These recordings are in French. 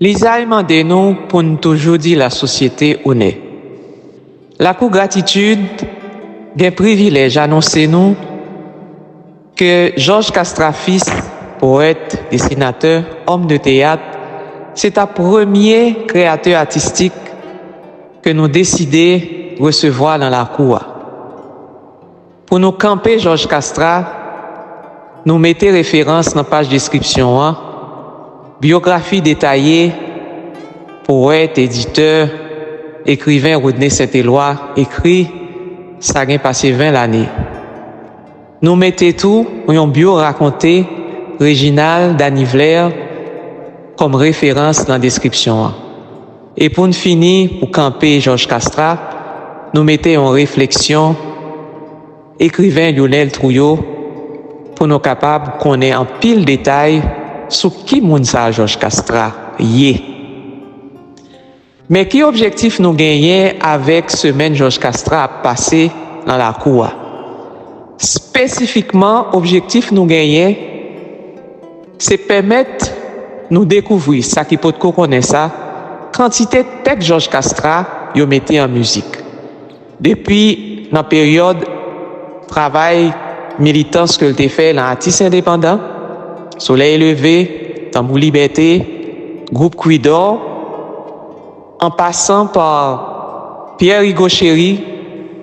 Lisa demande nous pour nous toujours dire la société où est. La cour gratitude, un privilège annoncer nous que Georges Castra fils, poète, dessinateur, homme de théâtre, c'est un premier créateur artistique que nous décidons de recevoir dans la cour. Pour nous camper Georges Castra, nous mettons référence dans la page description, biographie détaillée, poète, éditeur, écrivain Rodney Saint-Éloi, écrit, ça a passé 20 années. Nous mettons tout, un bio raconté, Réginald Danivler, comme référence dans la description. Et pour nous finir, pour camper Georges Castra, nous mettons en réflexion, écrivain Lionel Trouillot, pour nous capables de connaître en pile détail sur qui moun sa Georges Castra yé. Mais qui objectif nous gagnons avec semaine Georges Castra passé dans la cour? Spécifiquement, objectif nous gagnons, c'est permettre nous découvrir ça qui peut connaître ça, quantité de texte Georges Castra yo metté en musique. Depuis la période travail militance que le fait dans artiste indépendant, Soleil levé, Tambour Liberté, Groupe Cuidor, en passant par Pierre Rigaud-Chéry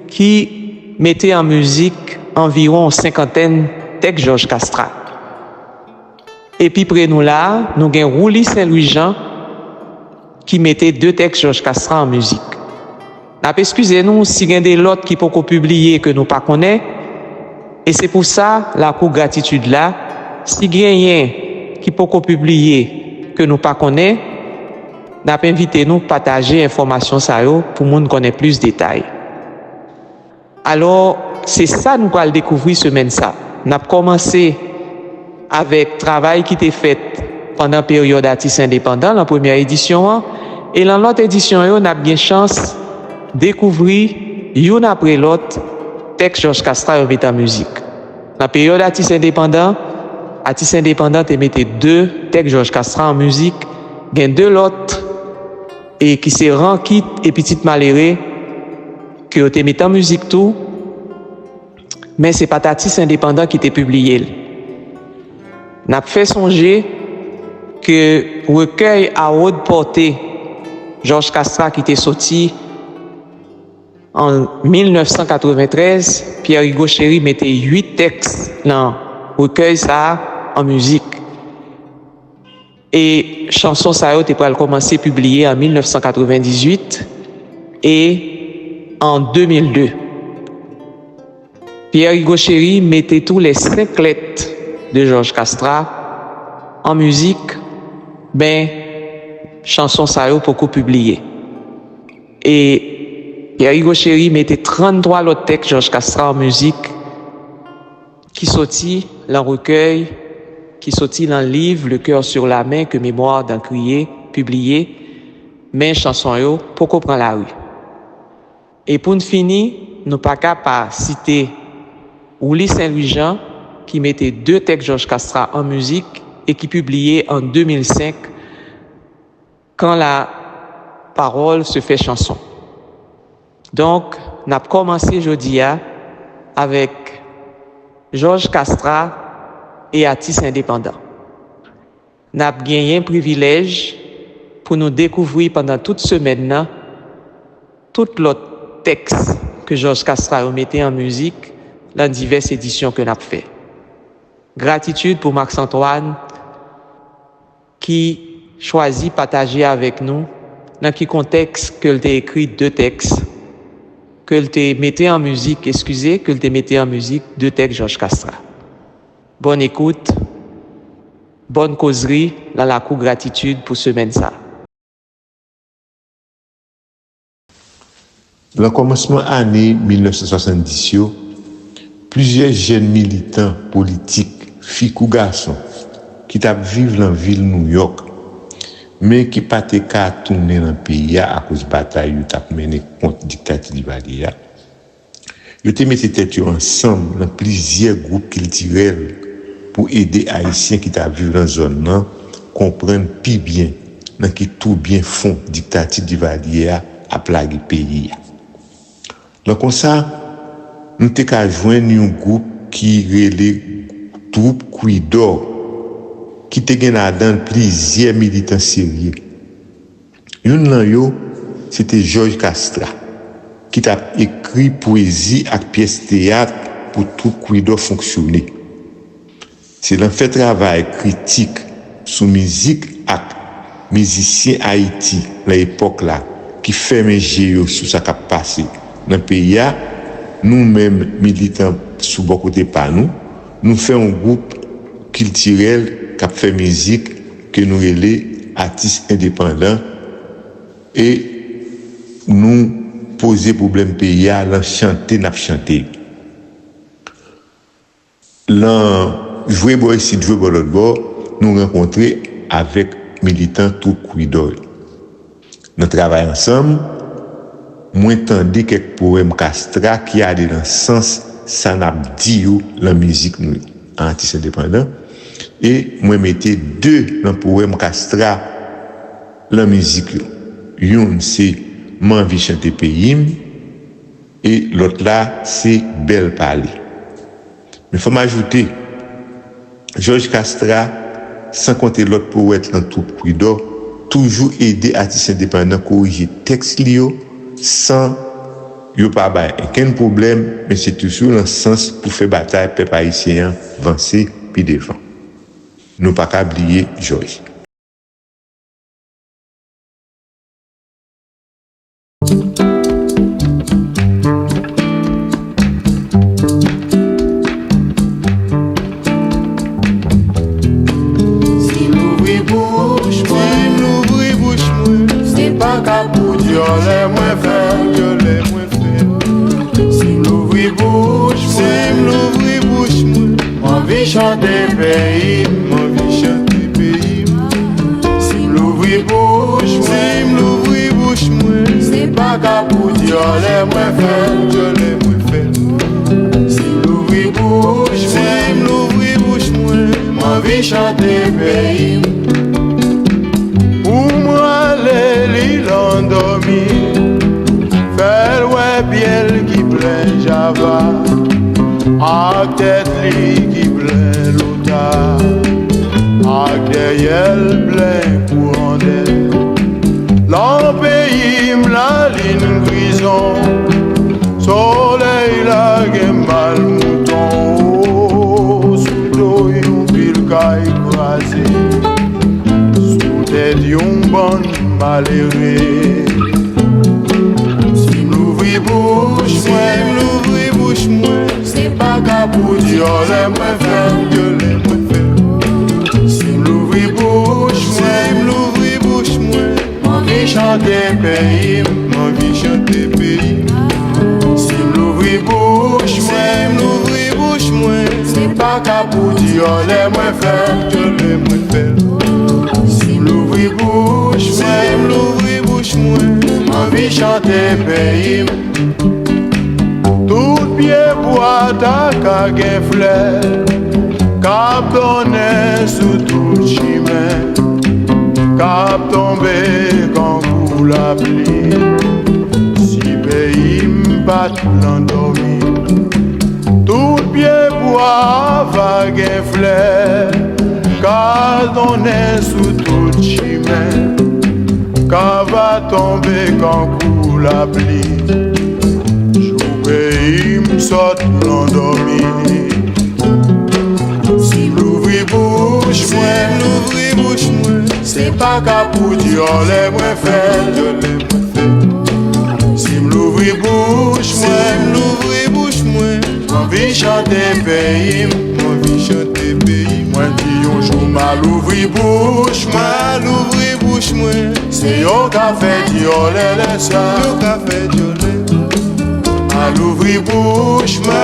qui mettait en musique environ une cinquantaine de textes Georges Castra. Et puis près nous là, nous avons Roulis Saint-Louis-Jean qui mettait 2 textes Georges Castra en musique. Excusez-nous si il y a des lots qui peuvent publier que nous ne connaissons pas. Et c'est pour ça, la cour gratitude là, si il y a rien qui peut publier que nous ne connaissons pas, nous invité nous à partager l'information pour que nous connaissions plus de détails. Alors, c'est ça que nous allons découvrir semaine ça. Nous avons commencé avec le travail qui était fait pendant la période artiste indépendant, la première édition. Et dans l'autre édition, nous avons bien chance de découvrir, une après l'autre, texte Georges Castra met en musique. Dans la période artiste indépendant te mettait 2 textes Georges Castra en musique. Il y a 2 autres et qui se Rankit et Petite Maléré que te met en musique tout. Mais c'est pas artiste indépendant qui t'a publié. N'a fait songer que recueil à haute portée Georges Castra qui était sorti en 1993, Pierre Rigaud-Chéry mettait 8 textes dans le recueil ça en musique. Et chanson ça a été commencé à publier en 1998 et en 2002. Pierre Rigaud-Chéry mettait tous les 5 lettres de Georges Castra en musique, chanson ça a été beaucoup publié. Et Pierre Rigaud-Chéry mettait 33 autres textes Georges Castra en musique qui sortit dans le recueil, qui sortit dans le livre Le cœur sur la main que Mémoire d'un crier, publié, mais chanson yo pour qu'on prend la rue. Et pour nous finir, nous pas capable citer Roulis Saint-Louis-Jean qui mettait 2 textes Georges Castra en musique et qui publiait en 2005 Quand la parole se fait chanson. Donc, nous avons commencé aujourd'hui avec Georges Castra et artistes indépendants. Nous avons gagné un privilège pour nous découvrir pendant toute semaine tout l'autre texte que Georges Castra mettait en musique dans diverses éditions que nous avons fait. Gratitude pour Max-Antoine qui choisit de partager avec nous dans quel contexte que tu écrit 2 textes que tu mettais en musique, que tu mettais en musique 2 textes Georges Castra. Bonne écoute, bonne causerie dans la cour gratitude pour semaine ça. Dans le commencement de l'année 1970, plusieurs jeunes militants politiques, filles ou garçons, qui vivent dans la ville de New York, mais qui pas te ka tourner dans le pays à cause de bataille qui t'a mené contre la dictature d'Ivalia. Ils te mis tête ensemble dans plusieurs groupes culturels pour aider les Haïtiens qui t'a vu dans la zone là comprendre plus bien dans qui tout bien font dictature d'Ivalia à plaguer le pays. Donc comme ça, nous t'ai qu'à joindre un groupe qui relève groupe Cuidor qui te gen dans plusieurs militants sérieux. Yon nan yo, c'était Georges Castra qui t'a écrit poésie et pièces théâtre pour tout Cuidor fonctionner. C'est l'en fait travail critique sous musique et musiciens Haïti à l'époque là qui fait mes géo sur ça qui a passé dans le pays. Nous-mêmes militants sous beaucoup de pas nous faisons un groupe culturel qui fait musique que nous les artistes indépendants et nous poser problème pays à chanter n'a chanter là jouer boy ici jouer boy l'autre bord nous rencontrer avec militants tout Cuidor nous travaillons ensemble moi entendu quelques poèmes Castra qui a dans sens ça n'a dit la musique nous artistes indépendants. Et moi mettais deux dans le poème Castra la musique. Une c'est M'envie chanter pays et l'autre là c'est Belle parler. Mais faut m'ajouter Georges Castra sans compter l'autre poète dans tout Cuidor toujours aider artistes indépendants corriger texte lio sans yo pas ba aucun problème mais c'est toujours dans le sens pour faire bataille peuple haïtien avancer puis défendre. Nous pas qu'à oublier Georges. Si m'ouvri bouche, c'est pas qu'à pour Dieu les moins faire, Si m'ouvri bouche, m'envie chanter pays, Si m'ouvri bouche, c'est pas qu'à pour Dieu les moins faire, Si m'ouvri bouche, m'envie chanter pays. Pour moi, les lits endormis, faire ouais biel qui plaît Java, à tête li qui plaît l'ota, à derrière plein courant d'air. L'en pays la ligne grison, soleil la mal mouton, sous l'eau yon pile caille écrasé, sous tête yon bon malheureux. Si m'ouvri bouche, c'est pas qu'à pour Dieu les moins faire, Si m'ouvri bouche, m'envie chanter pays, Si m'ouvri bouche, c'est pas qu'à pour Dieu les moins faire, Si m'ouvri bouche, m'envie chanter pays. Tout pied boit à qu'à fleur, cap donné sous tout chemin, cap tombé quand coule la pluie, si pays m'bat l'endormi. Tout pied boit vague fleur, cap donné sous tout chemin, cap va tomber quand coule la pluie. Pays m'saute l'endormi. Si m'ouvri bouche, c'est pas qu'à pour Dieu les moins faire, Si m'ouvri bouche, m'envie chanter pays, Moi dis yon jour mal ouvri bouche, c'est yo qu'a fait Dieu les ça, mal ouvri bouche, moi.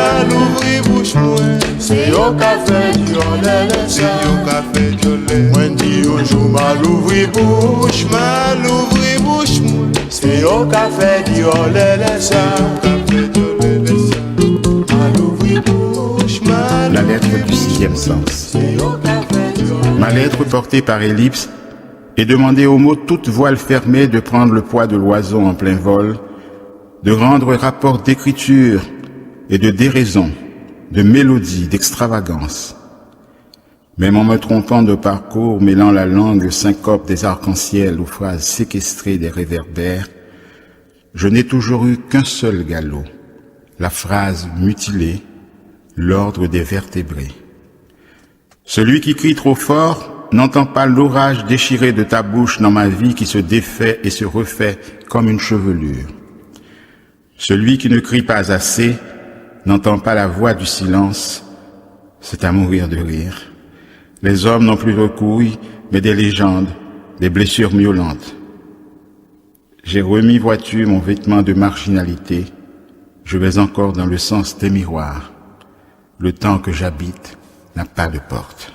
C'est yo café viollet, c'est yo café violet. Moi dis un jour mal ouvri bouche, moi. C'est yo café violet, ça. Mal ouvri bouche, La lettre du sixième sens. Ma lettre portée par Ellipse et demandée aux mots toute voile fermée de prendre le poids de l'oiseau en plein vol, de rendre rapport d'écriture et de déraison, de mélodie, d'extravagance. Même en me trompant de parcours, mêlant la langue syncope des arcs-en-ciel aux phrases séquestrées des réverbères, je n'ai toujours eu qu'un seul galop, la phrase mutilée, l'ordre des vertébrés. Celui qui crie trop fort n'entend pas l'orage déchiré de ta bouche dans ma vie qui se défait et se refait comme une chevelure. Celui qui ne crie pas assez n'entend pas la voix du silence, c'est à mourir de rire. Les hommes n'ont plus de couilles, mais des légendes, des blessures miaulantes. J'ai remis, vois-tu, mon vêtement de marginalité, je vais encore dans le sens des miroirs. Le temps que j'habite n'a pas de porte.